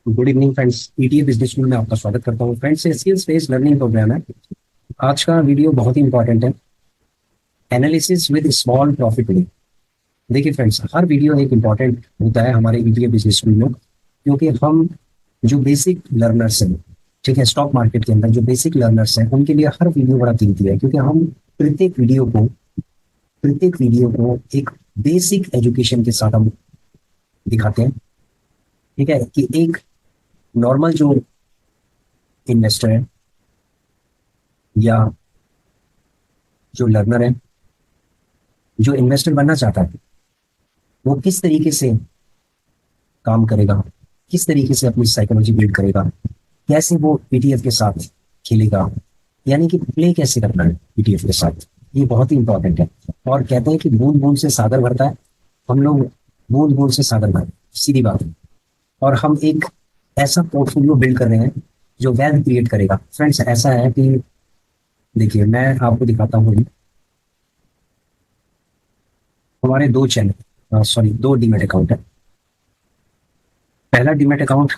Good evening friends, ETA business school में आपका स्वागत करता हूँ। फ्रेंड्स, ये स्किल्स बेस्ड लर्निंग प्रोग्राम है। आज का वीडियो बहुत ही इंपॉर्टेंट है। एनालिसिस विद स्मॉल प्रॉफिट में। देखिए फ्रेंड्स, हर वीडियो एक इंपॉर्टेंट होता है हमारे ईटीए बिजनेस स्कूल में, क्योंकि हम जो बेसिक लर्नर्स हैं, ठीक है, स्टॉक मार्केट के अंदर जो बेसिक लर्नर्स हैं उनके लिए हर वीडियो बड़ा कीमती है, क्योंकि हम प्रत्येक वीडियो को एक बेसिक एजुकेशन के साथ हम दिखाते हैं। ठीक है, कि एक नॉर्मल जो इन्वेस्टर है या जो लर्नर है, जो इन्वेस्टर बनना चाहता है, वो किस तरीके से काम करेगा, किस तरीके से अपनी साइकोलॉजी बिल्ड करेगा, कैसे वो पीटीएफ के साथ खेलेगा, यानी कि प्ले कैसे करना है पीटीएफ के साथ, ये बहुत ही इंपॉर्टेंट है। और कहते हैं कि बूंद बूंद से सागर भरता है। हम लोग बूंद बूंद से सागर भर, सीधी बात है। और हम एक ऐसा पोर्टफोलियो बिल्ड कर रहे हैं जो वेल्थ क्रिएट करेगा। फ्रेंड्स, ऐसा है कि देखिए, मैं आपको दिखाता हूँ। हमारे दो चैनल, सॉरी, दो डीमेट अकाउंट है। पहला डीमेट अकाउंट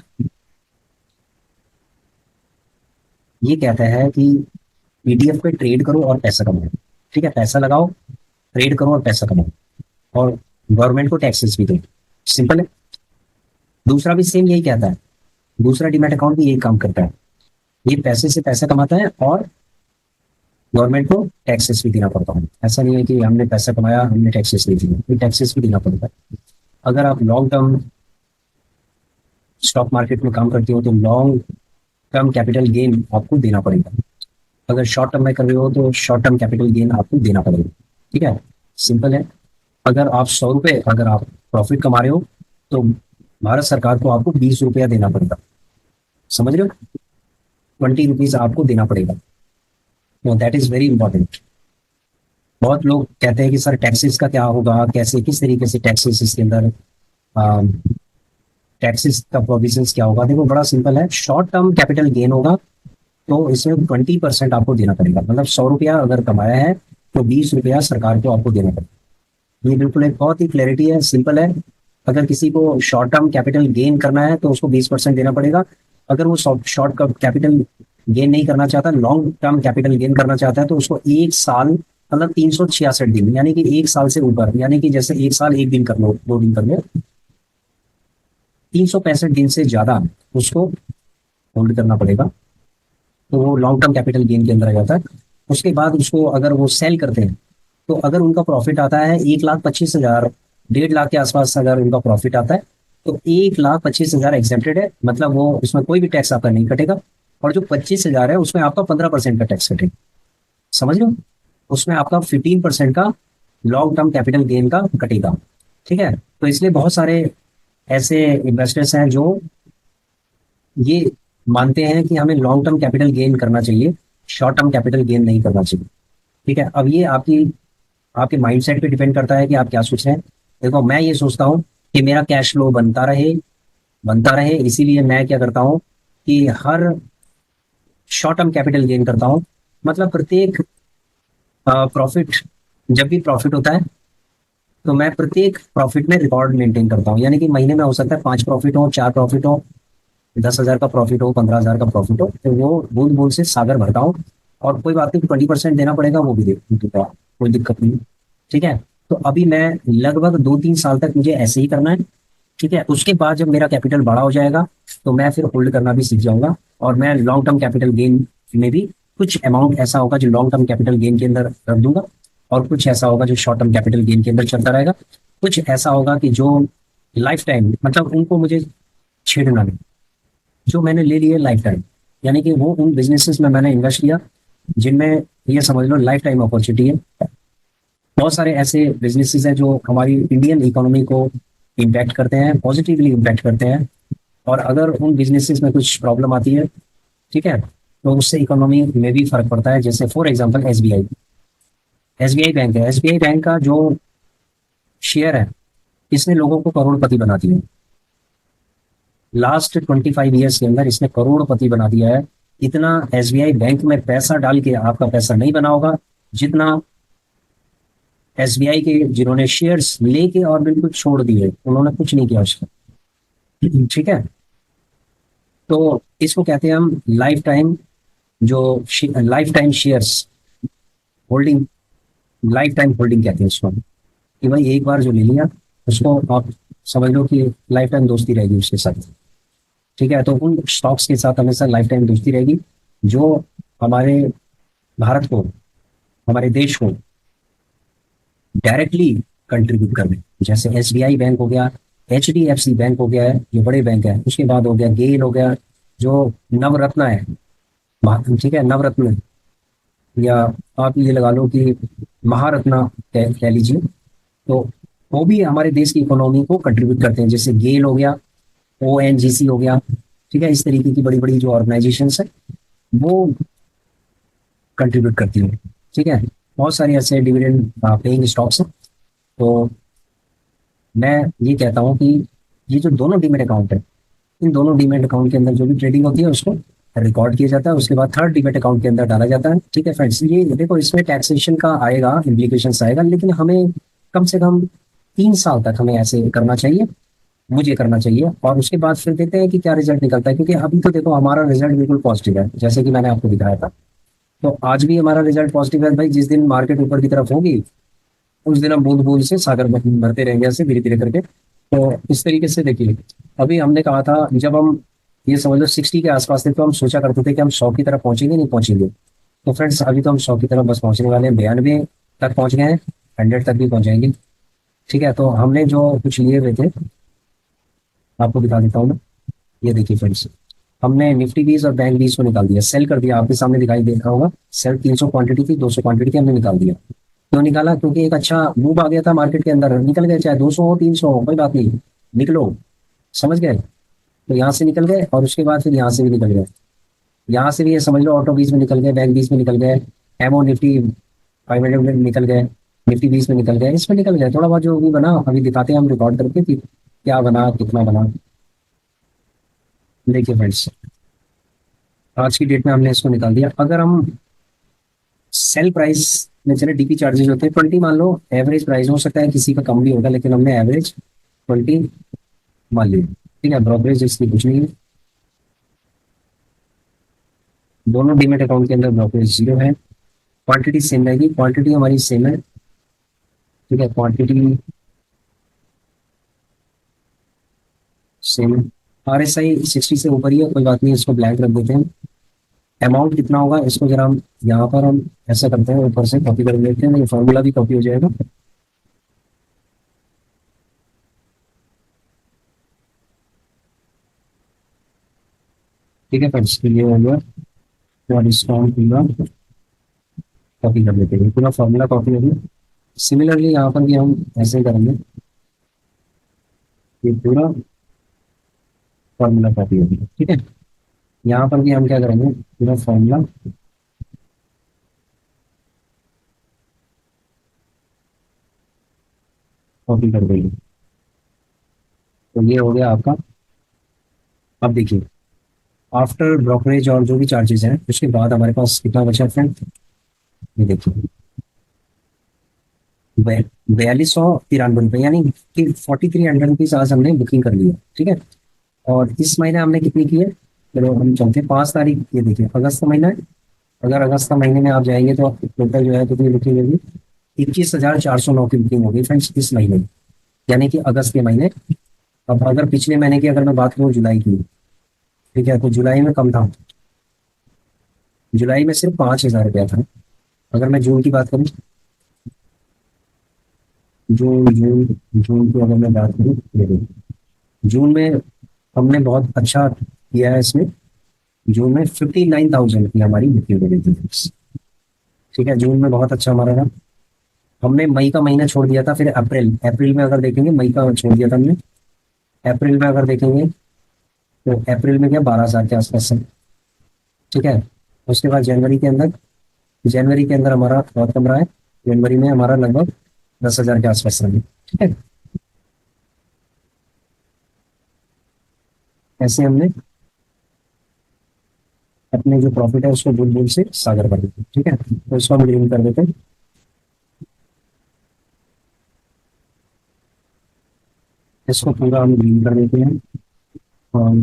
ये कहता है कि पीडीएफ पे ट्रेड करो और पैसा कमाओ। ठीक है, पैसा लगाओ, ट्रेड करो और पैसा कमाओ, और गवर्नमेंट को टैक्सेस भी दो। सिंपल है। दूसरा भी सेम यही कहता है। दूसरा डीमेट अकाउंट भी यही काम करता है। ये पैसे से पैसा कमाता है और गवर्नमेंट को टैक्सेस भी देना पड़ता है। ऐसा नहीं है कि हमने पैसा कमाया हमने टैक्सेस नहीं दिए, ये टैक्सेस भी देना पड़ता है। अगर आप लॉन्ग टर्म स्टॉक मार्केट में काम करते हो तो लॉन्ग टर्म कैपिटल गेन आपको देना पड़ेगा। अगर शॉर्ट टर्म में कर रहे हो तो शॉर्ट टर्म कैपिटल गेन आपको देना पड़ेगा। ठीक है, सिंपल है। अगर आप 100 रुपये अगर आप प्रॉफिट कमा रहे हो तो भारत सरकार को आपको 20 रुपया देना पड़ेगा। समझ रहे हो? 20 रुपीज आपको देना पड़ेगा। No, that is very important. बहुत लोग कहते हैं कि सर टैक्सेस का क्या होगा, कैसे किस तरीके से टैक्सेस इसके अंदर, टैक्सेस का प्रोविजंस क्या होगा। देखो, बड़ा सिंपल है। शॉर्ट टर्म कैपिटल गेन होगा तो इसमें 20% आपको देना पड़ेगा। मतलब 100 रुपया अगर कमाया है तो 20 रुपया सरकार को आपको देना पड़ेगा। ये बिल्कुल एक बहुत ही क्लैरिटी है, सिंपल है। अगर किसी को शॉर्ट टर्म कैपिटल गेन करना है तो उसको 20% देना पड़ेगा। अगर वो शॉर्ट कैपिटल गेन नहीं करना चाहता, लॉन्ग टर्म कैपिटल गेन करना चाहता है, तो उसको एक साल, मतलब 366 दिन, यानी कि एक साल से ऊपर, यानी कि जैसे एक साल एक दिन कर लो, 2 दिन कर लो, 365 दिन से ज्यादा उसको होल्ड करना पड़ेगा, तो वो लॉन्ग टर्म कैपिटल गेन के अंदर आ जाता है। उसके बाद उसको अगर वो सेल करते हैं तो अगर उनका प्रॉफिट आता है 1,25,000, 1.5 लाख के आसपास अगर उनका प्रॉफिट आता है तो 1,25,000 एग्जेम्प्टेड है। मतलब वो उसमें कोई भी टैक्स आपका नहीं कटेगा। और जो 25,000 है उसमें आपका 15% का टैक्स कटेगा। समझ लो, उसमें आपका 15% का लॉन्ग टर्म कैपिटल गेन का कटेगा। ठीक है, तो इसलिए बहुत सारे ऐसे इन्वेस्टर्स हैं जो ये मानते हैं कि हमें लॉन्ग टर्म कैपिटल गेन करना चाहिए, शॉर्ट टर्म कैपिटल गेन नहीं करना चाहिए। ठीक है, अब ये आपकी आपके माइंडसेट पे डिपेंड करता है कि आप क्या सोच रहे हैं। देखो, मैं ये सोचता हूँ कि मेरा कैश फ्लो बनता रहे, इसीलिए मैं क्या करता हूँ कि हर शॉर्ट टर्म कैपिटल गेन करता हूँ। मतलब प्रत्येक प्रॉफिट, जब भी प्रॉफिट होता है तो मैं प्रत्येक प्रॉफिट में रिकॉर्ड मेंटेन करता हूँ। यानी कि महीने में हो सकता है 5 प्रॉफिट हो, 4 प्रॉफिट हो, 10,000 का प्रॉफिट हो, 15,000 का प्रॉफिट हो, तो वो बूंद बूंद से सागर भरता हूँ। और कोई बात नहीं, 20% देना पड़ेगा, वो भी देगा, कोई दिक्कत नहीं। ठीक है, तो अभी मैं लगभग 2-3 साल तक मुझे ऐसे ही करना है। ठीक है, उसके बाद जब मेरा कैपिटल बड़ा हो जाएगा तो मैं फिर होल्ड करना भी सीख जाऊंगा, और मैं लॉन्ग टर्म कैपिटल गेन में भी कुछ अमाउंट ऐसा होगा जो लॉन्ग टर्म कैपिटल गेन के अंदर रख दूंगा, और कुछ ऐसा होगा जो शॉर्ट टर्म कैपिटल गेन के अंदर चलता रहेगा। कुछ ऐसा होगा कि जो लाइफ टाइम, मतलब उनको मुझे छेड़ना नहीं, जो मैंने ले लिए लाइफ टाइम, यानी कि वो उन बिजनेसेस में मैंने इन्वेस्ट किया जिनमें ये समझ लो लाइफ टाइम अपॉर्चुनिटी है। बहुत सारे ऐसे बिजनेसेस हैं जो हमारी इंडियन इकोनॉमी को इम्पैक्ट करते हैं, पॉजिटिवली इम्पैक्ट करते हैं। और अगर उन बिजनेसेस में कुछ प्रॉब्लम आती है, ठीक है, तो उससे इकोनॉमी में भी फर्क पड़ता है। जैसे for example SBI, SBI bank है। एसबीआई बैंक का जो शेयर है, इसने लोगों को करोड़पति बना दिया। लास्ट 25 ईयर्स के अंदर इसने करोड़पति बना दिया है। इतना एसबीआई बैंक में पैसा डाल के आपका पैसा नहीं बना होगा जितना एसबीआई के जिन्होंने शेयर्स लेके और बिल्कुल छोड़ दिए, उन्होंने कुछ नहीं किया उसका। ठीक है, तो इसको कहते हैं हम लाइफ टाइम, जो life time shares holding, life time holding कहते हैं इसको हम। कि भाई एक बार जो ले लिया उसको आप समझ लो कि लाइफ टाइम दोस्ती रहेगी उसके साथ। ठीक है, तो उन स्टॉक्स के साथ हमेशा लाइफ टाइम दोस्ती रहेगी, जो हमारे भारत को, हमारे देश को डायरेक्टली कंट्रीब्यूट कर रहे हैं। जैसे एसबीआई बैंक हो गया, एचडीएफसी बैंक हो गया है, जो बड़े बैंक है। उसके बाद हो गया गेल हो गया, जो नवरत्न है। ठीक है, नवरत्न, या आप ये लगा लो कि महारत्ना कह लीजिए। तो वो भी हमारे देश की इकोनॉमी को कंट्रीब्यूट करते हैं। जैसे गेल हो गया, ओएनजीसी हो गया। ठीक है, इस तरीके की बड़ी बड़ी जो ऑर्गेनाइजेशन है वो कंट्रीब्यूट करती है। ठीक है, बहुत सारे ऐसे डिविडेंड पेइंग स्टॉक्स हैं। तो मैं ये कहता हूँ कि ये जो दोनों डीमेट अकाउंट है, इन दोनों डीमेट अकाउंट के अंदर जो भी ट्रेडिंग होती है उसको रिकॉर्ड किया जाता है। उसके बाद थर्ड डीमेट अकाउंट के अंदर डाला जाता है। ठीक है फ्रेंड्स, ये देखो इसमें टैक्सेशन का आएगा, इम्प्लीकेशन आएगा, लेकिन हमें कम से कम 3 साल तक हमें ऐसे करना चाहिए, मुझे करना चाहिए। और उसके बाद फिर देखते हैं कि क्या रिजल्ट निकलता है। क्योंकि अभी तो देखो हमारा रिजल्ट बिल्कुल पॉजिटिव है, जैसे कि मैंने आपको दिखाया था। तो आज भी हमारा रिजल्ट पॉजिटिव है भाई। जिस दिन मार्केट ऊपर की तरफ होगी उस दिन हम बूंद बूंद से सागर भरते रहेंगे, ऐसे धीरे धीरे करके। तो इस तरीके से देखिए, अभी हमने कहा था जब हम ये समझ लो 60 के आसपास थे, तो हम सोचा करते थे कि हम 100 की तरफ पहुंचेंगे, नहीं पहुंचेंगे। तो फ्रेंड्स अभी तो हम 100 की तरफ बस पहुंचने वाले हैं, 92 तक पहुंच गए हैं, 100 तक भी पहुंच जाएंगे। ठीक है, तो हमने जो कुछ लिए हुए थे आपको दिखा देता हूँ मैं। ये देखिए फ्रेंड्स, हमने निफ्टी 20 और बैंक 20 को निकाल दिया, सेल कर दिया। आपके सामने दिखाई दे रहा होगा, सेल 300 क्वांटिटी थी, 200 क्वांटिटी थी, हमने निकाल दिया। क्यों निकाला? क्योंकि एक अच्छा मूव आ गया था मार्केट के अंदर, निकल गए, चाहे 200 हो 300 हो, कोई बात नहीं, निकलो। समझ गए? तो यहाँ से निकल गए और उसके बाद फिर यहाँ से भी निकल गए। यहाँ से भी ये समझ लो ऑटो 20 में निकल गए, बैंक 20 में निकल गए, एमओ निफ्टी 500 में निकल गए, निफ्टी 20 में निकल गए, इसमें निकल गए। थोड़ा बहुत जो भी बना अभी दिखाते हैं हम रिकॉर्ड करके कि क्या बना, कितना बना। देखिए फ्रेंड्स, आज की डेट में हमने इसको निकाल दिया। अगर हम सेल प्राइस में चले, डीपी चार्जेस होते हैं 20 मान लो, एवरेज प्राइस हो सकता है किसी का कम भी होगा, लेकिन हमने एवरेज 20 मान लिया। ठीक है, ब्रोकरेज इसकी कुछ नहीं है। दोनों डीमेट अकाउंट के अंदर ब्रोकरेज 0 है। क्वांटिटी सेम रहेगी, क्वांटिटी हमारी सेम है। ठीक है, क्वांटिटी सेम। आरएसआई 60 से ऊपर ही है, कोई बात नहीं, इसको ब्लैंक रख देते हैं। अमाउंट कितना होगा इसको जरा हम यहाँ पर हम ऐसा करते हैं, ऊपर से कॉपी कर लेते हैं, ये फॉर्मूला भी कॉपी हो जाएगा। ठीक है फ्रेंड्स, तो ये हो गया पूरा डिस्काउंट, पूरा कॉपी कर लेते हैं, पूरा फॉर्मूला कॉपी होगी। सिमिलरली यहाँ पर भी हम ऐसे ही करेंगे, ये पूरा फॉर्मूला कॉपी होगी। ठीक है, यहाँ पर भी हम क्या करेंगे, पूरा फॉर्मूला कॉपी कर देंगे। तो ये हो गया आपका। अब देखिए, आफ्टर ब्रोकरेज और जो भी चार्जेस हैं उसके बाद हमारे पास कितना बचा फ्रेंड, ये देखिए 4293 रुपये, यानी कि 4300 रुपीज आज हमने बुकिंग कर लिया। ठीक है, और इस महीने हमने कितनी की है, चलो हम चलते हैं 5 तारीख। ये देखिए अगस्त का महीना है। अगर अगस्त का महीने में आप जाएंगे तो टोटल जो है कितनी बुकिंग होगी, 21,409 की बुकिंग होगी फ्रेंड्स इस महीने में, यानी कि अगस्त के महीने। अब अगर पिछले महीने की अगर मैं बात करूँ, जुलाई की, ठीक है, तो जुलाई में कम था, जुलाई में सिर्फ 5,000 रुपया था। अगर मैं जून की बात करूँ, जून जून जून की अगर मैं बात करूँ, ये देखिए जून में हमने बहुत अच्छा किया है इसमें। जून में 59,000 की हमारी बुकिंग हो गई थी। ठीक है, जून में बहुत अच्छा हमारा रहा। हमने मई का महीना छोड़ दिया था, फिर अप्रैल, अप्रैल में अगर देखेंगे, मई का छोड़ दिया था हमने। अप्रैल में अगर देखेंगे तो अप्रैल में क्या 12,000 के आसपास है। ठीक है, उसके बाद जनवरी के अंदर, जनवरी के अंदर हमारा बहुत कम रहा है। जनवरी में हमारा लगभग 10,000 के आसपास रहा है। ठीक है, ऐसे हमने अपने जो प्रॉफिट है उसको बुल बुल से सागर कर देते हैं। ठीक है, तो इसको हम ग्रीन कर देते हैं। इसको पूरा हम ग्रीन कर देते हैं और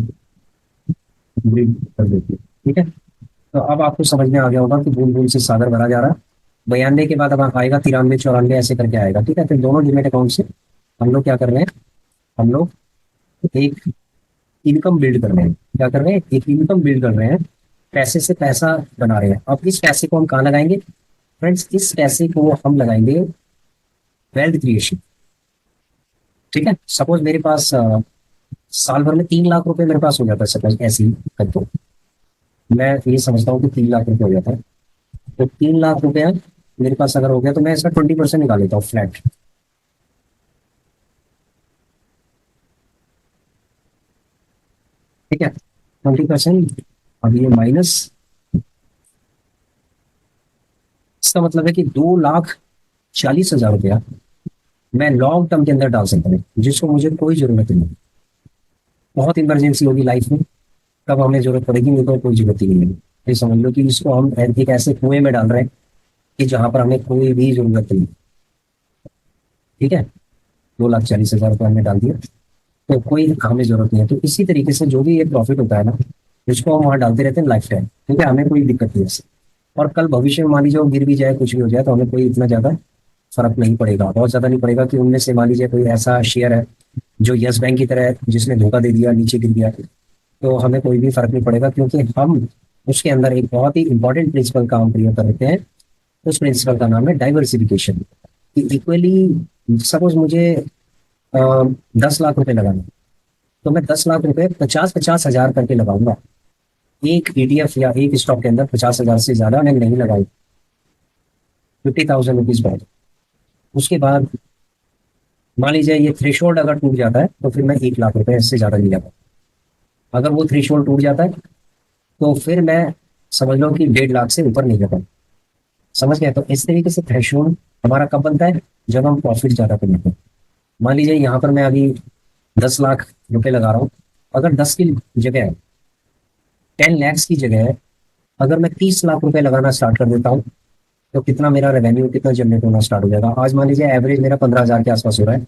ब्रीड कर देती है। ठीक है, तो अब आपको समझ में आ गया होगा कि बूंद बूंद से सागर भरा जा रहा है। 92 के बाद अब आएगा 93 94 ऐसे करके आएगा। ठीक है, फिर दोनों डीमेट अकाउंट से हम लोग क्या कर रहे हैं, हम लोग एक इनकम बिल्ड कर रहे हैं। क्या कर रहे हैं, एक इनकम बिल्ड कर रहे हैं, पैसे से पैसा बना रहे हैं। अब इस पैसे को हम कहाँ लगाएंगे फ्रेंड्स, इस पैसे को हम लगाएंगे वेल्थ क्रिएशन। ठीक है, सपोज मेरे पास साल भर में 3 लाख रुपए मेरे पास हो जाता है, सपोज ऐसे ही कर दो। मैं ये समझता हूँ कि 3 लाख रुपए हो जाता है, तो 3 लाख रुपया मेरे पास अगर हो गया तो मैं इसका 20% निकाल लेता हूँ फ्लैट। ठीक है, 20%। अब ये माइनस, इसका मतलब है कि 2,40,000 रुपया मैं लॉन्ग टर्म के अंदर डाल सकता हूँ, जिसको मुझे कोई जरूरत नहीं है। बहुत इमरजेंसी होगी लाइफ में, तब हमें जरूरत पड़ेगी, नहीं तो कोई जरूरत ही नहीं है। ये समझ लो कि इसको हम एक ऐसे कुएं में डाल रहे हैं कि जहां पर हमें कोई भी जरूरत नहीं। ठीक है, 2,40,000 रुपये हमने डाल दिया, तो कोई हमें जरूरत नहीं है। तो इसी तरीके से जो भी ये प्रॉफिट होता है ना, इसको हम वहां डालते रहते हैं लाइफ टाइम। ठीक है, हमें कोई दिक्कत नहीं है इससे। और कल भविष्य में मान लीजिए वो गिर भी जाए, कुछ भी हो जाए, तो हमें कोई इतना ज्यादा फर्क नहीं पड़ेगा, बहुत ज्यादा नहीं पड़ेगा। कि उनमें से मान लीजिए कोई ऐसा शेयर है जो यस बैंक की तरह है, जिसने धोखा दे दिया, नीचे गिर गया, तो हमें कोई भी फर्क नहीं पड़ेगा, क्योंकि हम उसके अंदर एक बहुत ही इंपॉर्टेंट प्रिंसिपल काम प्रयोग करते हैं। उस प्रिंसिपल का नाम है डाइवर्सिफिकेशन। कि इक्वली सपोज मुझे 10 लाख रुपए लगाना है, तो मैं 10 लाख रुपए 50-50 हजार करके लगाऊंगा। एक ईटीएफ या एक स्टॉक के अंदर 50 हजार से ज्यादा मैं नहीं लगाऊंगा। 50,000 रुपीज बहुत। उसके बाद मान लीजिए ये थ्रेशोल्ड अगर टूट जाता है, तो फिर मैं 1 लाख रुपए इससे ज्यादा नहीं लगा। अगर वो थ्रेशोल्ड टूट जाता है, तो फिर मैं समझ लो कि 1.5 लाख से ऊपर नहीं लगा। समझ गए, तो इस तरीके से थ्रेशोल्ड हमारा कब बनता है, जब हम प्रॉफिट ज्यादा कमाते हैं। मान लीजिए यहाँ पर मैं अभी 10 लाख रुपए लगा रहा हूँ, अगर 10 की जगह है, 10 लैक्स की जगह है, अगर मैं 30 लाख रुपए लगाना स्टार्ट कर देता हूँ, तो कितना मेरा रेवेन्यू कितना जनरेट होना स्टार्ट हो जाएगा। आज मान लीजिए एवरेज मेरा 15,000 के आसपास हो रहा है,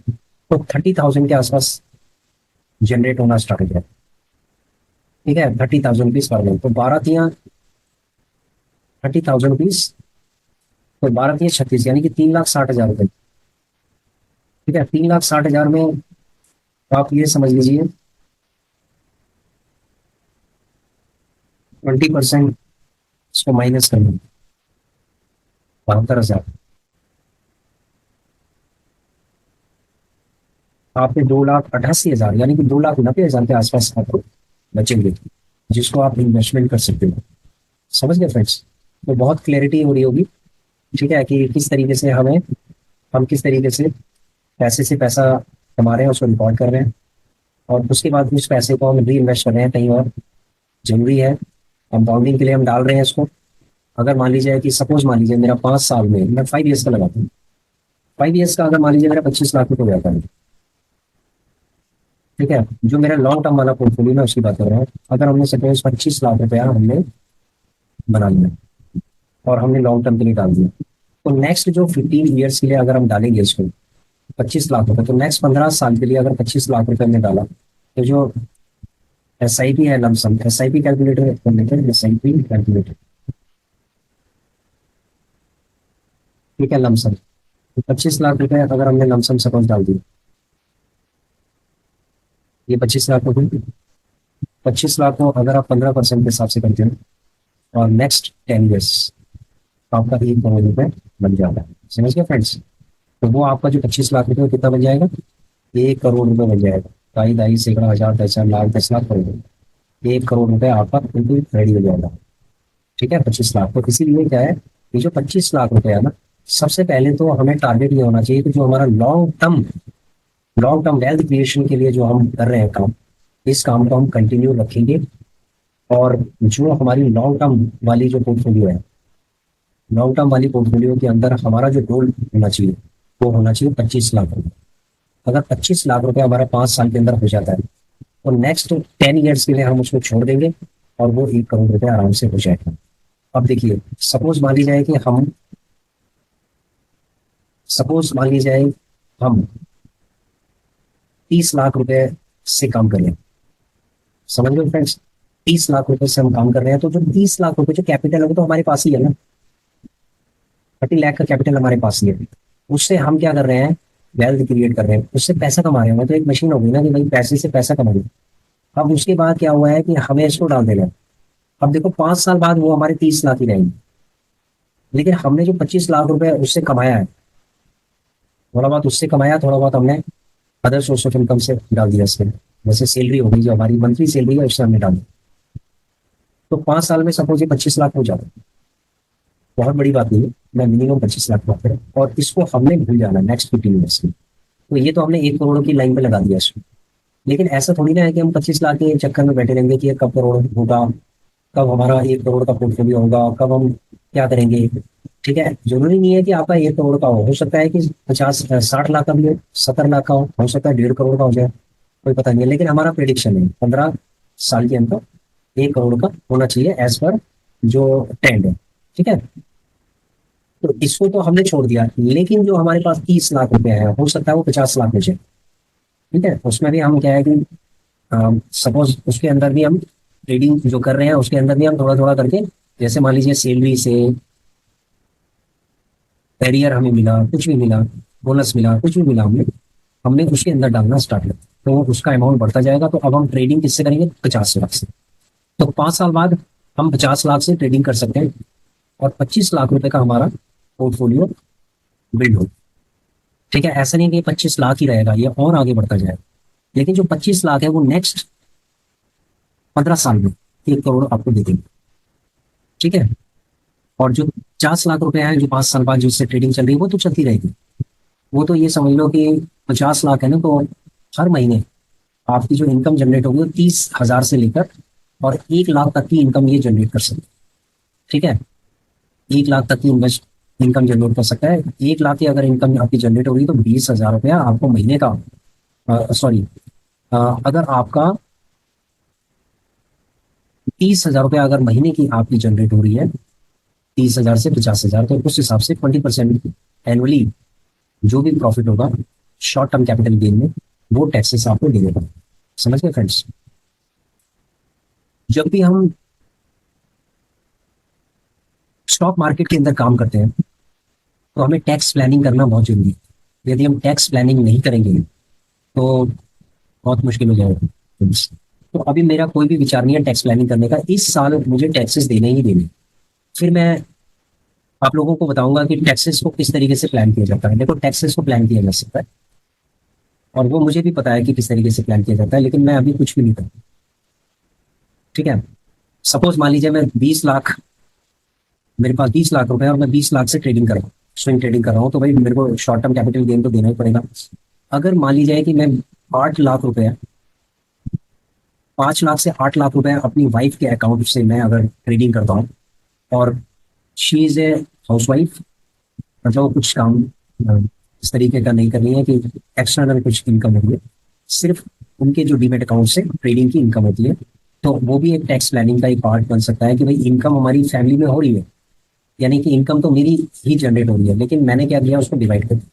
तो 30,000 के आसपास जनरेट होना स्टार्ट हो जाएगा। ठीक है, 30,000 रुपीज पर मंथ, तो 30,000 रुपीज, तो 12×3 = 36, यानी कि 3,60,000 रुपए। ठीक है, 3,60,000 में आप ये समझ लीजिए 20% इसको माइनस कर दो, 72,000। आपके 2,88,000 यानी कि 2,90,000 के आसपास आपको बचेंगे, जिसको आप इन्वेस्टमेंट कर सकते हो। समझ गए फ्रेंड्स, तो बहुत क्लैरिटी हो रही होगी। ठीक है, कि किस तरीके से हम किस तरीके से पैसा कमा रहे हैं, उसको रिकॉर्ड कर रहे हैं, और उसके बाद उस पैसे को हम री इन्वेस्ट कर रहे हैं कहीं और। जरूरी है, कंपाउंडिंग के लिए हम डाल रहे हैं इसको। अगर मान लीजिए कि सपोज मान लीजिए मेरा 5 साल में, मैं 5 ईयर्स का लगाता हूँ, 5 ईयर्स का अगर मान लीजिए मेरा 25 लाख रुपये हो जाता है। ठीक है, जो मेरा लॉन्ग टर्म वाला पोर्टफोलियो मैं उसकी बात कर रहा हूँ। अगर हमने सपोज 25 लाख रुपया हमने बना लिया और हमने लॉन्ग टर्म के लिए डाल दिया, तो नेक्स्ट जो 15 ईयर्स के लिए अगर हम डालेंगे इसको 25 लाख रुपए, तो नेक्स्ट 15 साल के लिए अगर 25 लाख रुपए हमने डाला, तो जो SIP है, लमसम SIP कैलकुलेटर कर लेते हैं, SIP कैलकुलेटर। ठीक है, लमसम, तो 25 लाख रुपए अगर हमने लमसम सपोज डाल दिया, ये 25 लाख हो गई। 25 लाख को अगर आप 15% के हिसाब से करते हो, और नेक्स्ट 10 ईयर्स आपका 1 करोड़ रुपए बन जाता है। समझ गए फ्रेंड्स, तो वो आपका जो 25 लाख रुपए कितना बन जाएगा, 1 करोड़ रुपए बन जाएगा। ढाई ढाई सैकड़ा हजार 10,000 लाख 10 लाख करोड़, 1 करोड़ रुपए आपका बिल्कुल रेडी हो जाएगा। ठीक है, 25 लाख। तो इसीलिए क्या है, ये जो 25 लाख रुपए है ना, सबसे पहले तो हमें टारगेट ये होना चाहिए कि जो हमारा लॉन्ग टर्म वेल्थ क्रिएशन के लिए जो हम कर रहे हैं काम, इस काम को हम कंटिन्यू रखेंगे। और जो हमारी लॉन्ग टर्म वाली जो पोर्टफोलियो है, लॉन्ग टर्म वाली पोर्टफोलियो के अंदर हमारा जो गोल होना चाहिए, वो होना चाहिए 25 लाख रुपए। अगर 25 लाख रुपए हमारा 5 साल के अंदर हो जाता है, तो नेक्स्ट 10 ईयर्स के लिए हम उसको छोड़ देंगे, और वो 1 करोड़ रुपए आराम से हो जाएगा। अब देखिए, सपोज मान ली जाए कि हम सपोज मान ली जाए हम 30 लाख रुपए से काम करें। समझ लो फ्रेंड्स, 30 लाख रुपए से हम काम कर रहे हैं, तो जो 30 लाख रुपए जो कैपिटल है वो तो हमारे पास ही है ना। 30 लाख का कैपिटल हमारे पास ही है। उससे हम क्या कर रहे हैं, वेल्थ क्रिएट कर रहे हैं, उससे पैसा कमा रहे हैं। तो एक मशीन हो गई ना कि भाई पैसे से पैसा कमा रहे हैं। अब उसके बाद क्या हुआ है कि हमें इसको डाल देना है। अब देखो 5 साल बाद वो हमारे 30 लाख ही रहेंगे, लेकिन हमने जो 25 लाख रुपए उससे कमाया है, थोड़ा बहुत उससे कमाया, थोड़ा बहुत हमने अदर सोर्स ऑफ इनकम से डाल दिया इसमें। जैसे सैलरी हो गई, जो हमारी मंथली सैलरी है उससे हमने डाल दी। तो 5 साल में सपोज ये 25 लाख हो जाता है। बहुत बड़ी बात नहीं है, मैं मिनिमम 25 लाख बात करें, और इसको हमने भूल जाना नेक्स्ट 15 ईयर्स में। तो ये तो हमने 1 करोड़ की लाइन पे लगा दिया इसको। लेकिन ऐसा थोड़ी ना है कि हम 25 लाख के चक्कर में बैठे रहेंगे कि ये कब करोड़ होगा, कब हमारा 1 करोड़ का पोर्टफोलियो होगा, कब हम क्या करेंगे। ठीक है, जरूरी नहीं है कि आपका 1 करोड़ का हो सकता है कि 50 60 लाख का भी हो, 70 लाख का हो सकता है 1.5 करोड़ का हो जाए, कोई पता नहीं है। लेकिन हमारा प्रिडिक्शन है 15 साल के अंदर 1 करोड़ का होना चाहिए एज पर जो ट्रेंड है। ठीक है, तो इसको तो हमने छोड़ दिया, लेकिन जो हमारे पास 30 लाख रुपए है हो सकता है वो 50 लाख में जाए। ठीक है, उसमें भी हम क्या है कि सपोज उसके अंदर भी हम ट्रेडिंग जो कर रहे हैं उसके अंदर भी हम थोड़ा थोड़ा करके, जैसे मान लीजिए सैलरी से, कैरियर हमें मिला, कुछ भी मिला, बोनस मिला, कुछ भी मिला, हमें हमने उसके अंदर डालना स्टार्ट किया, तो उसका अमाउंट बढ़ता जाएगा। तो अब हम ट्रेडिंग किससे करेंगे, 50 लाख से। तो 5 साल बाद हम 50 लाख से ट्रेडिंग कर सकते हैं, और 25 लाख रुपए का हमारा पोर्टफोलियो बिल्ड हो। ठीक है, ऐसा नहीं कि 25 लाख ही रहेगा, ये और आगे बढ़ता जाएगा। लेकिन जो 25 लाख है वो नेक्स्ट 15 साल में 1 करोड़ आपको दे देंगे। ठीक है, और जो 50 लाख रुपए है जो 5 साल बाद जिससे ट्रेडिंग चल रही है वो तो चलती रहेगी। वो तो ये समझ लो कि 50 लाख है ना, तो हर महीने आपकी जो इनकम जनरेट होगी वो 30 हजार से लेकर और 1 लाख तक की इनकम ये जनरेट कर सकते हैं। ठीक है, 1 लाख तक की इन्वेस्ट इनकम जनरेट कर सकता है। 1 लाख की अगर इनकम आपकी जनरेट होगी तो 20 हजार रुपया आपको महीने का, सॉरी, अगर आपका 30 हजार रुपया अगर महीने की आपकी जनरेट हो रही है, 30 हजार से 50 हजार, तो उस हिसाब से 20% एनुअली जो भी प्रॉफिट होगा शॉर्ट टर्म कैपिटल गेन में, वो टैक्सेस आपको देने पड़ेंगे। समझ गए फ्रेंड्स? जब भी हम स्टॉक मार्केट के अंदर काम करते हैं तो हमें टैक्स प्लानिंग करना बहुत जरूरी है। यदि हम टैक्स प्लानिंग नहीं करेंगे तो बहुत मुश्किल हो जाएगा। तो अभी मेरा कोई भी विचार नहीं है टैक्स प्लानिंग करने का। इस साल मुझे टैक्सेस देने ही देने, फिर मैं आप लोगों को बताऊंगा कि टैक्सेस को किस तरीके से प्लान किया जाता है। देखो, टैक्सेस को प्लान किया जा सकता है, और वो मुझे भी पता है कि किस तरीके से प्लान किया जाता है, लेकिन मैं अभी कुछ भी नहीं करता। ठीक है, सपोज मान लीजिए मैं 20 लाख, मेरे पास 20 लाख रुपए है और मैं 20 लाख से ट्रेडिंग कर रहा हूँ, स्विंग ट्रेडिंग कर रहा हूँ, तो भाई मेरे को शॉर्ट टर्म कैपिटल गेन तो देना ही पड़ेगा। अगर मान लीजिए कि मैं 8 लाख रुपए, 5 लाख से 8 लाख रुपए अपनी वाइफ के अकाउंट से मैं अगर ट्रेडिंग करता हूँ, और she is a house wife, मतलब वो कुछ काम इस तरीके का नहीं कर रही है कि एक्सटर्नल कुछ इनकम हो रही है, सिर्फ उनके जो डीमेट अकाउंट से ट्रेडिंग की इनकम होती है, तो वो भी एक टैक्स प्लानिंग का एक पार्ट बन सकता है कि भाई इनकम हमारी फैमिली में हो रही है, यानी कि इनकम तो मेरी ही जनरेट हो रही है, लेकिन मैंने क्या किया, उसको डिवाइड कर दिया।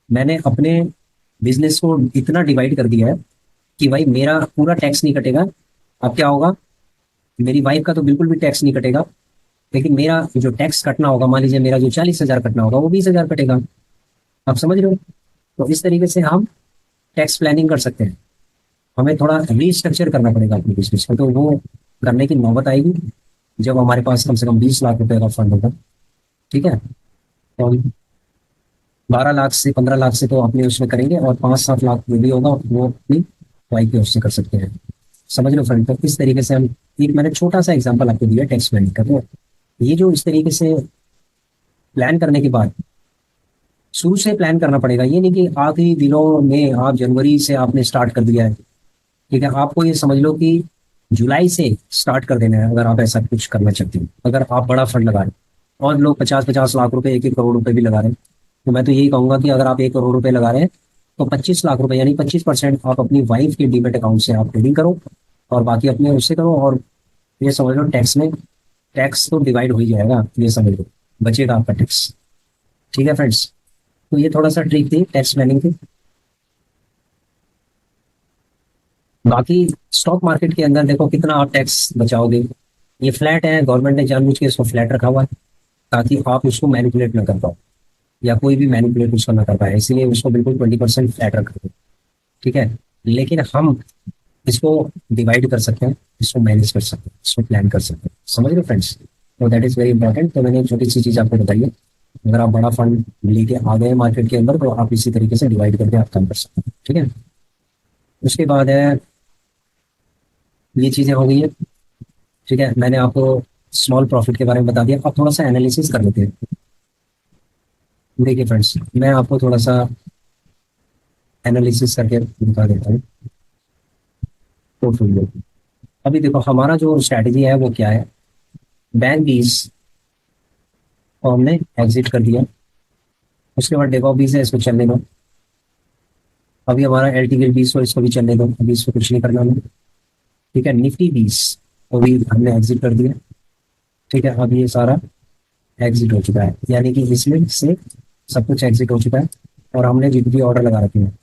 मैंने अपने बिजनेस को इतना डिवाइड कर दिया है कि भाई मेरा पूरा टैक्स नहीं कटेगा। अब क्या होगा, मेरी वाइफ का तो बिल्कुल भी टैक्स नहीं कटेगा, लेकिन मेरा जो टैक्स कटना होगा, मान लीजिए मेरा जो 40 हजार कटना होगा वो 20 हजार कटेगा। आप समझ रहे हो? तो इस तरीके से हम टैक्स प्लानिंग कर सकते हैं। हमें थोड़ा रीस्ट्रक्चर करना पड़ेगा अपने बिजनेस को, तो वो करने की नौबत आएगी जब हमारे पास कम से कम 20 लाख रुपए का फंड होगा। ठीक है, तो हम 12 लाख से 15 लाख से तो अपने उसमें करेंगे, और 5 7 लाख जो भी होगा वो अपनी वाई के उससे कर सकते हैं। समझ लो फ्रेंड? तो इस तरीके से हम, एक मैंने छोटा सा एग्जांपल आपको दिया टैक्स प्लानिंग का। तो ये जो इस तरीके से प्लान करने के बाद, शुरू से प्लान करना पड़ेगा, ये नहीं कि आखिरी दिनों में आप जनवरी से आपने स्टार्ट कर दिया है। ठीक है, आपको ये समझ लो कि जुलाई से स्टार्ट कर देना है अगर आप ऐसा कुछ करना चाहते हो, अगर आप बड़ा फंड लगा रहे हैं। और लोग 50 50 लाख रुपए, 1 1 करोड़ रुपए भी लगा रहे हैं, तो मैं तो यही कहूंगा कि अगर आप 1 करोड़ रुपए लगा रहे हैं तो 25 लाख रुपए यानी 25% आप अपनी वाइफ के डीमेट अकाउंट से आप ट्रेडिंग करो, और बाकी अपने उससे करो। और ये समझ लो टैक्स में, टैक्स तो डिवाइड हो ही जाएगा, ये समझ लो, बचेगा आपका टैक्स। ठीक है फ्रेंड्स, तो ये थोड़ा सा ट्रिक थी टैक्स प्लानिंग की। बाकी स्टॉक मार्केट के अंदर देखो कितना आप टैक्स बचाओगे। ये फ्लैट है, गवर्नमेंट ने जानबूझ के इसको फ्लैट रखा हुआ है ताकि आप उसको मैनिपुलेट ना कर पाओ या कोई भी मैनिपुलेट उसको ना कर पाए, इसीलिए उसको बिल्कुल 20% फ्लैट रखा है। ठीक है, लेकिन हम इसको डिवाइड कर सकते हैं, इसको मैनेज कर सकते हैं, इसको प्लान कर सकते हैं। समझ रहे फ्रेंड्स? तो दैट इज वेरी इंपॉर्टेंट। तो मैंने एक छोटी सी चीज आपको बताई है। अगर आप बड़ा फंड लेके आ गए मार्केट के अंदर तो आप इसी तरीके से डिवाइड करके आप काम कर सकते हैं। ठीक है, उसके बाद है, ये चीजें हो गई है। ठीक है, मैंने आपको स्मॉल प्रॉफिट के बारे में बता दिया। अब थोड़ा सा एनालिसिस कर लेते हैं। देखिए फ्रेंड्स, मैं आपको थोड़ा सा एनालिसिस करके दिखा देता हूँ पोर्टफोलियो। अभी देखो हमारा जो स्ट्रैटेजी है वो क्या है। बैंक बीस को हमने एग्जिट कर दिया। उसके बाद डेकॉ बीस है, इसको चलने दो। अभी हमारा एल टी बीस को, इसको भी चलने दो, अभी इसको कुछ नहीं करना हमें। ठीक है, निफ्टी बीस को भी हमने एग्जिट कर दिया। ठीक है, अब ये सारा एग्जिट हो चुका है, यानी कि इसमें से सब कुछ एग्जिट हो चुका है। और हमने जीडीपी ऑर्डर लगा रखे हैं।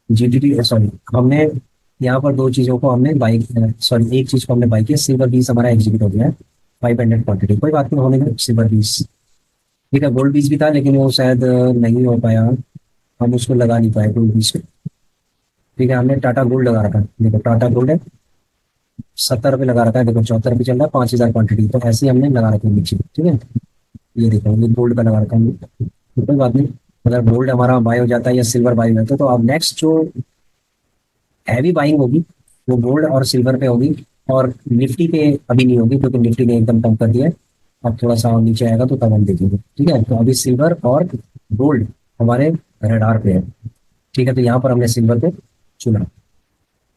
जीडीपी सॉरी, हमने यहाँ पर दो चीज़ों को हमने बाई, सॉरी एक चीज़ को हमने बाई किया। सिल्वर बीस हमारा एग्जीक्यूट हो गया है, 500 क्वांटिटी। कोई बात नहीं, होने में सिल्वर बीस। ठीक है, गोल्ड बीस भी था लेकिन वो शायद नहीं हो पाया, हम उसको लगा नहीं पाए गोल्ड बीस को। ठीक है, हमने टाटा गोल्ड लगा रखा है। देखो टाटा गोल्ड है, 70 रुपये लगा रखा है। देखो 74 रुपये चल रहा है, 5000 क्वांटिटी। तो ऐसे ही हमने लगा रखी है नीचे। ठीक है, ये देखो ये गोल्ड का लगा रखा है। तो कोई बात नहीं, अगर गोल्ड हमारा बाय हो जाता है या सिल्वर बाय हो जाता है तो अब नेक्स्ट जो हैवी बाइंग होगी वो गोल्ड और सिल्वर पे होगी, और निफ्टी पे अभी नहीं होगी क्योंकि निफ्टी ने एकदम कम कर दिया है। अब थोड़ा सा और नीचे आएगा तो तब हम देखेंगे। ठीक है, तो अभी सिल्वर और गोल्ड हमारे रडार पे है। ठीक है, तो यहाँ पर हमने सिल्वर को चुना।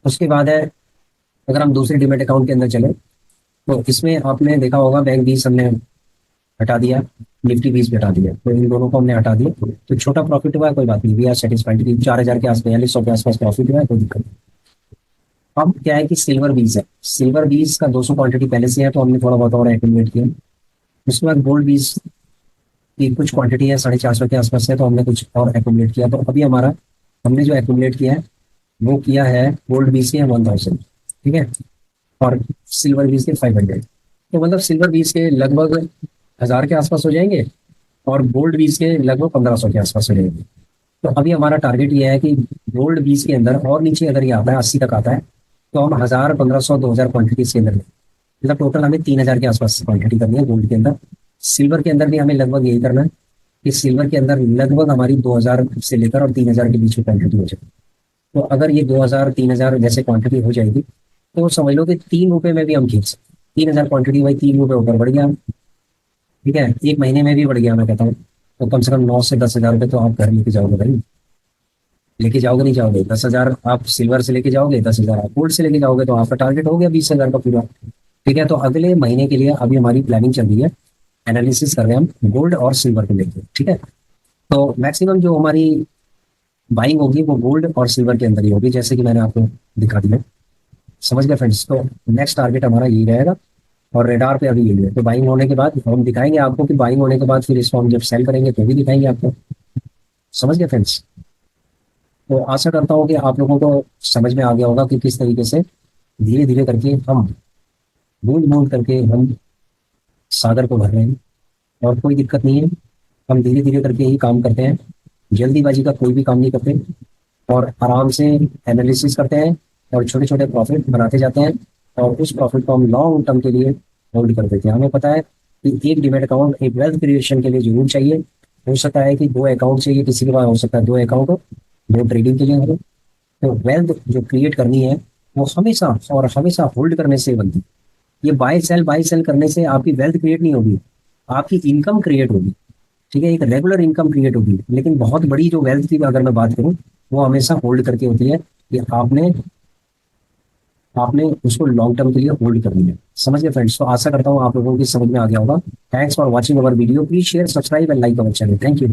उसके बाद है, अगर हम दूसरे डिमेट अकाउंट के अंदर चले तो इसमें आपने देखा होगा बैंक बीस हमने हटा दिया, निफ्टी बीस भी हटा दिया। तो इन दोनों को हमने हटा दिया तो छोटा प्रॉफिट हुआ है, कोई बात नहीं, वी आर सेटिस्फाइड कि 4000 के आसपास, 4200 के आसपास प्रॉफिट हुआ है, कोई दिक्कत नहीं। अब क्या है कि सिल्वर बीस है, सिल्वर बीस का 200 क्वांटिटी पहले से है तो हमने थोड़ा बहुत और एक्यूमुलेट किया। उसके बाद गोल्ड बीस की कुछ क्वांटिटी है, 450 के आसपास है, तो हमने कुछ और एक्यूमुलेट किया। तो अभी हमारा, हमने जो एक्यूमुलेट किया है वो किया है गोल्ड बीस के 1000। ठीक है, और सिल्वर बीस के 500। तो मतलब सिल्वर बीस के लगभग 1000 के आसपास हो जाएंगे और गोल्ड बीस के लगभग 1500 के आसपास हो जाएंगे। तो अभी हमारा टारगेट ये है कि गोल्ड बीस के अंदर और नीचे अगर ये आता है 80 तक आता है तो हम 1000, 1500, 2000 क्वांटिटी के अंदर, मतलब टोटल हमें 3000 के आसपास क्वांटिटी करनी है गोल्ड के अंदर। सिल्वर के अंदर भी हमें लगभग यही करना है कि सिल्वर के अंदर लगभग हमारी 2000 से लेकर और 3000 के बीच में क्वांटिटी हो जाए। तो अगर ये 2000, 3000 जैसे क्वांटिटी हो जाएगी तो समझ लो कि 3 रुपए में भी हम खींच सकते। 3000 क्वांटिटी भाई 3 रुपए ऊपर बढ़ गया। ठीक है, एक महीने में भी बढ़ गया मैं कहता हूँ। तो कम से कम 9 से 10 हजार रुपये तो आप घर लेके जाओगे भाई। लेके जाओगे नहीं जाओगे, 10 हजार आप सिल्वर से लेके जाओगे, 10 हजार आप गोल्ड से लेके जाओगे, तो आपका टारगेट हो गया 20 हजार का पूरा। ठीक है, तो अगले महीने के लिए अभी हमारी प्लानिंग चल रही है, एनालिसिस कर रहे हैं हम गोल्ड और सिल्वर को लेकर। ठीक है, तो मैक्सिमम जो हमारी बाइंग होगी वो गोल्ड और सिल्वर के अंदर ही होगी, जैसे कि मैंने आपको दिखा दिया। समझ गए फ्रेंड्स? तो नेक्स्ट टारगेट हमारा यही रहेगा और रेडार पे अभी यही है। तो बाइंग होने के बाद हम दिखाएंगे आपको कि बाइंग होने के बाद फिर इसको हम जब सेल करेंगे तो भी दिखाएंगे आपको। समझ गए फ्रेंड्स? तो आशा करता हूँ कि आप लोगों को समझ में आ गया होगा कि किस तरीके से धीरे धीरे करके हम, बूंद बूंद करके हम सागर को भर रहे हैं। और कोई दिक्कत नहीं है, हम धीरे धीरे करके ही काम करते हैं, जल्दीबाजी का कोई भी काम नहीं करते, और आराम से एनालिसिस करते हैं और छोटे छोटे प्रॉफिट बनाते जाते हैं। और उस प्रॉफिट को हम लॉन्ग टर्म के लिए होल्ड कर देते हैं। हमें पता है कि एक डिमेट अकाउंट एक वेल्थ क्रिएशन के लिए जरूर चाहिए। हो सकता है कि 2 अकाउंट चाहिए, किसी के पास हो सकता है 2 अकाउंट हो, 2 ट्रेडिंग के लिए हो। तो वेल्थ जो क्रिएट करनी है वो हमेशा और हमेशा होल्ड करने से बनती है। ये बाय सेल करने से आपकी वेल्थ क्रिएट नहीं होगी, आपकी इनकम क्रिएट होगी। ठीक है, एक रेगुलर इनकम क्रिएट होगी, लेकिन बहुत बड़ी जो वेल्थ की अगर मैं बात करूं वो हमेशा होल्ड करके होती है कि आपने आपने उसको लॉन्ग टर्म के लिए होल्ड करनी है। समझ गए फ्रेंड्स? तो आशा करता हूँ आप लोगों की समझ में आ गया होगा। Thanks for watching our video, please share, subscribe and like our channel. Thank you.